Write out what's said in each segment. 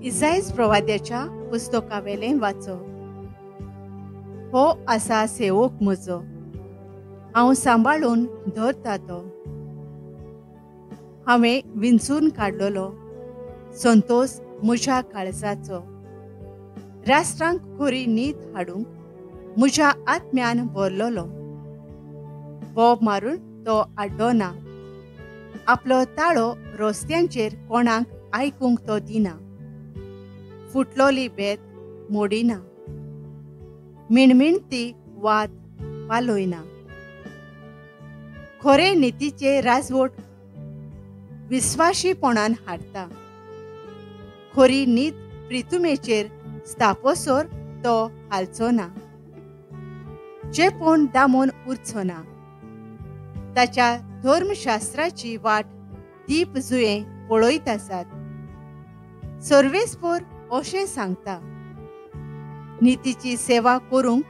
इसायस प्रवाद्याच्या पुस्तकावेलें वाचप. हो आसा सेवक म्हजो, हांव सांबाळून धरता तो. हांवें विंचून काडलोलो संतोष म्हज्या काळजाचो. राष्ट्रांक खरी न्हीद हाडूंक म्हज्या आत्म्यान भरलोलो. बोब मारून तो आड्डो ना, आपलो ताळो रस्त्यांचेर कोणाक आयकूंक तो दिना. फुटलोली बेत मोडिना, मिणमिणती वात पालयना. खरे नितीचे राजवट विस्वाशीपणान हाडटा. खरी न्हीद प्रितुमेचेर स्थापोसोर तो हालचो ना. चेपोन दामोन उरचो ना. ताच्या धर्मशास्त्राची वाट दीप जुये पळयत आसात. सर्वेस्पर अशें सांगता, नितीची सेवा करूंक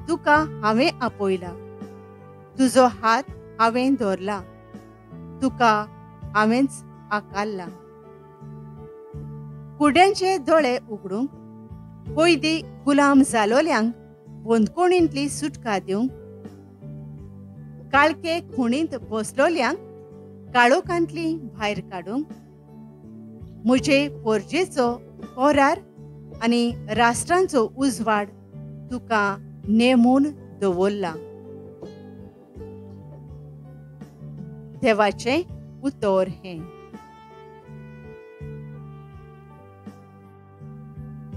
तुका हांवें आपयला. तुजो हात हांवें धरला, तुका हांवेंच आकारला. कुड्यांचे दोळे उगडूंक, कैदी गुलाम जालोल्यांक बंदकोणींतली सुटका दिवंक, काळके खुणींत बसलोल्यांक काळोखांतली भायर काडूंक, म्हजे पोरजेचो कोरार आनी राष्ट्रांचो उजवाड तुका नेमून दवरला. देवाचें उतर हें.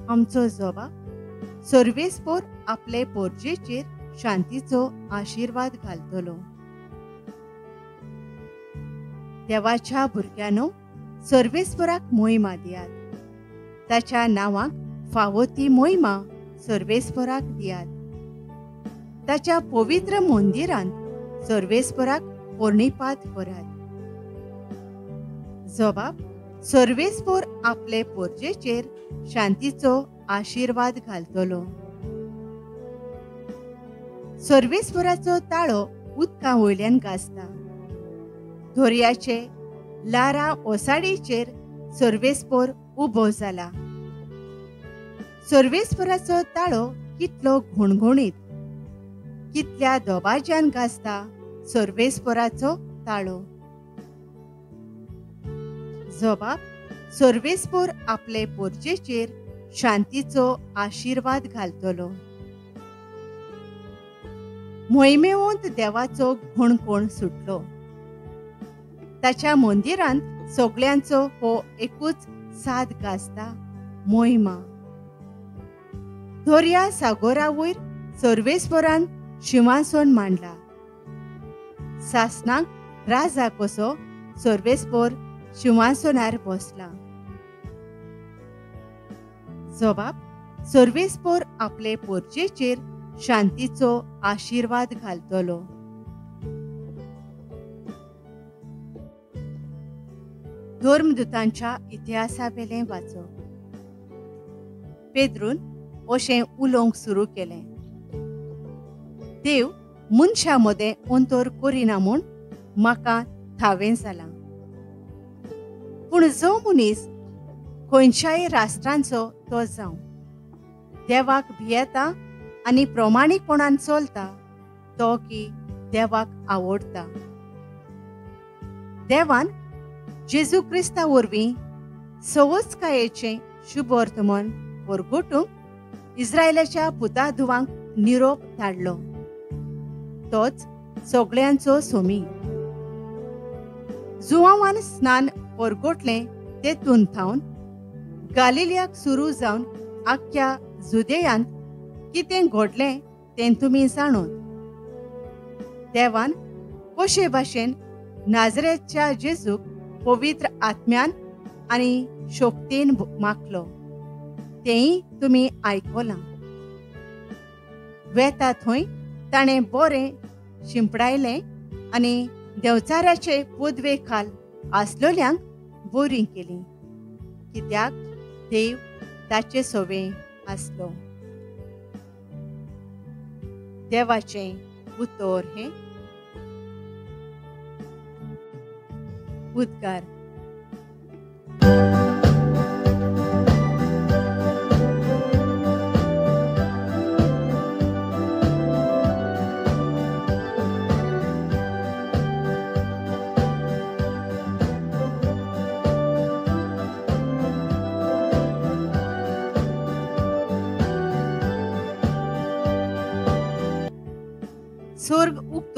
आमचो जबाब सर्वेस्पर आपले पोरजेचेर शांतीचो आशिर्वाद घालतलो. देवाच्या भुरग्यानो, सर्वेस्पराक मोहिमा दियात. ताच्या नांवाक फावो ती मोहिमा सर्वेस्पराक दियात. ताच्या पवित्र मंदिरांत सर्वेस्पराक पोर्णिपात करात. जबाब सर्वेस्पर आपले पोरजेचेर शांतीचो आशिर्वाद घालतलो. सर्वेस्पराचो ताळो उदका वयल्यान गाजता. दर्याचे लारा ओसाडीचेर सर्वेस्पर उबो जाला. सर्वेस्पराचो ताळो कितलो घुणघुणीत, कितल्या दोबाज्यान गाजता सर्वेस्पराचो ताळो. जबाब सर्वेस्पर आपले पोरजेचेर शांतीचो आशिर्वाद घालतलो. मोहिमेवंत देवाचो घुणकोण सुटलो. ताच्या मंदिरांत सगळ्यांचो हो एकूच साद गाजता, मोहिमा. दर्या सागरा वयर सर्वेस्परान सिंहासन मांडला. सासणाक राजा कसो सर्वेस्पर सिंहासनार बसला. जबाब सर्वेस्पर आपले पोरजेचेर शांतीचो आशिर्वाद घालतलो. धर्मदूतांच्या इतिहासावेलें वाचप. पेद्रून अशें उलोवंक सुरू केलें, देव मनशा मदें अंतर करिना म्हूण म्हाका थावें जालां. पूण जो मनीस खंयच्याय राष्ट्रांचो तो जावं, देवाक भियेता आनी प्रमाणीकपणान चलता, तो की देवाक आवडटा. देवान जेजू क्रिस्ता वरवीं सवचकायेचें शुभ वर्तमान परगटूंक इस्रायलाच्या पुताधुवांक निरोप धाडलो. तोच सगळ्यांचो सोमी. जुवावान स्नान परगटलें तेतून थावन गालिल्याक सुरू जावन आख्ख्या जुदेयांत कितें घडलें तें तुमी जाणोत. देवान कशे भाशेन नाजरेच्या जेजूक पवित्र आत्म्यान आनी शक्तीन माखलो, तेंय तुमी आयकलां. वेता थंय ताणें बरें शिंपडायलें आनी देवचाराचे पदवे खाल आसलोल्यांक बरी केली, कित्याक देव ताचे सोबे आसलो. देवाचें उतर हें. उद्गार.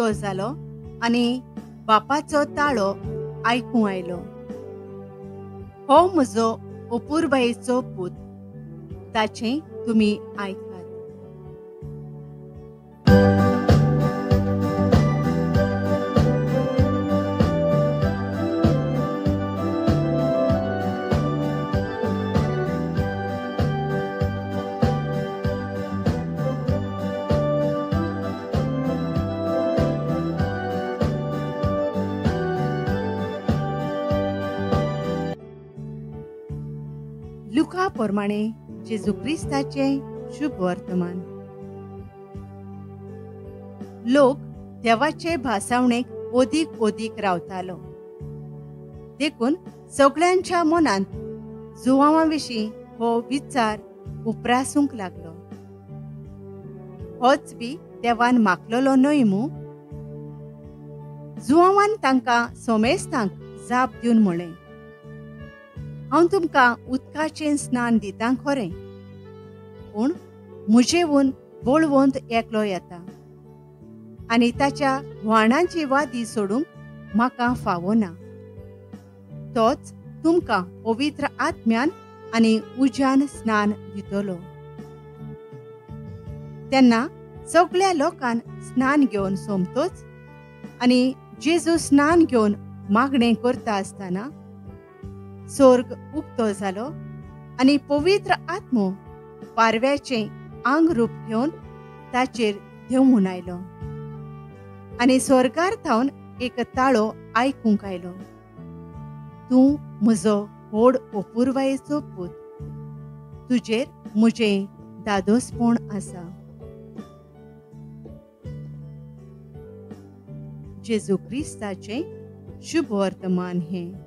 उक्तो जालो आनी बापाचो ताळो आयकूं आयलो. हो म्हजो अपुरबायेचो पूत, ताचें तुमी आयकात. लुका प्रमाणे जेजू क्रिस्ताचें शुभ वर्तमान. लोक देवाचे भासावणेक ओदीक ओदीक रावतालो. देखून सगळ्यांच्या मनांत जुवांवाविशीं हो विचार उप्रासूंक लागलो. होच बी देवान मागलोलो न्हय मूं? जुवांवान तांकां सोमेस्तांक जाप दिवन म्हळें, हांव तुमकां उदकाचें स्नान दितां खरें, पूण म्हजेवून बळवंत एकलो येता आनी ताच्या व्हाणांची वादी सोडूंक म्हाका फावना. तोच तुमकां पवित्र आत्म्यान आनी उज्यान स्नान दितलो. तेन्ना सगळ्या लोकान स्नान घेवन सोमतोच आनी जेजू स्नान घेवन मागणें करता आसतना स्वर्ग उक्तो जालो आनी पवित्र आत्मो पारव्याचें आंग रूप घेवन ताचेर देंवून आयलो. आनी स्वर्गार्थावन एक ताळो आयकूंक आयलो, तूं म्हजो व्हड अपुरबायेचो पूत, तुजेर म्हजें दादोसपण आसा. जेजू क्रिस्ताचें शुभ वर्तमान हें.